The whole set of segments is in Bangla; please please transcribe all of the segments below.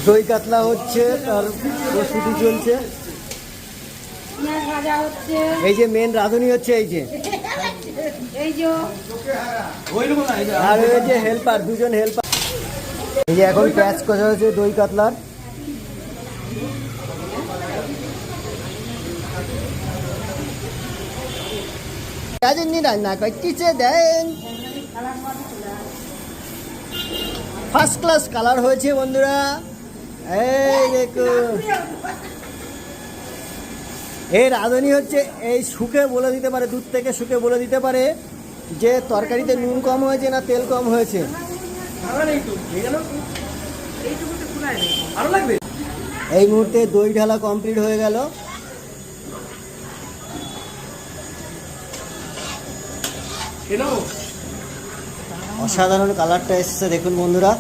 দই কাতলা হচ্ছে, তার প্রস্তুতি চলছে। এই যে মেন রাঁধুনি হচ্ছে এই যে, আর এই যে হেল্পার, দুজন হেল্পার। এই যে এখন প্যাচ কষা হচ্ছে দই কাতলার। রান্না করতেছে দেন, ফার্স্ট ক্লাস কালার হয়েছে বন্ধুরা। এই দেখুন, এই রাঁধুনি হচ্ছে এই শুকে বলে দিতে পারে, দুধ থেকে শুকে বলে দিতে পারে যে তরকারিতে নুন কম হয়েছে না তেল কম হয়েছে। এই মুহূর্তে দই ঢালা কমপ্লিট হয়ে গেল। অসাধারণ কালারটা এসছে দেখুন বন্ধুরা।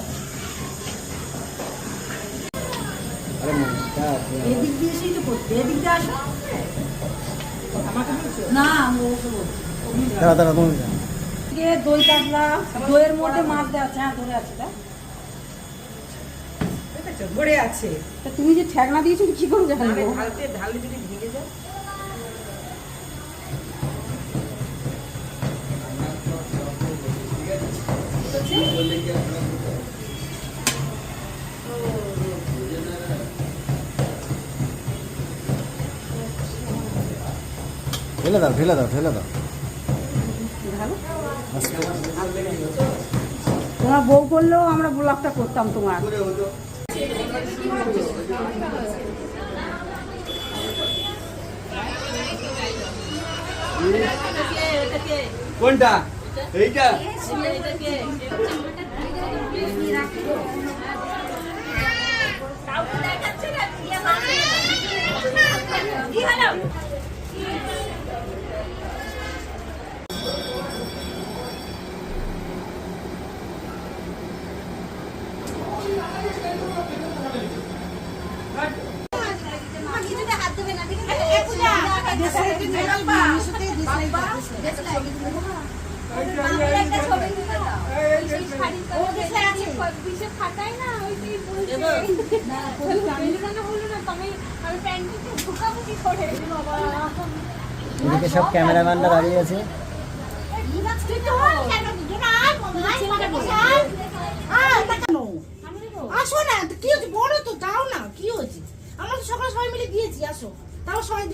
দই কাতলা, দইয়ের মধ্যে মাছ দেওয়া আছে। হ্যাঁ, ধরে আছে, ধরে আছে। তুমি যে ঠেকনা দিয়েছো কি করে জানবো? ঢালে যদি ভিজে যায়। ঢেলে দাও, ঢেলে দাও, ঢেলে দাও। তোমার বউ করলেও আমরা ব্লগটা করতাম তোমার। কোনটা? এইটা? এদিকে সব ক্যামেরাম্যানরা দাঁড়িয়ে আছে। আসো না, কি হচ্ছে? বড় তো দাও না, কি হচ্ছে? আমরা তো সকালে সবাই মিলে দিয়েছি, আসো। তাও সবাই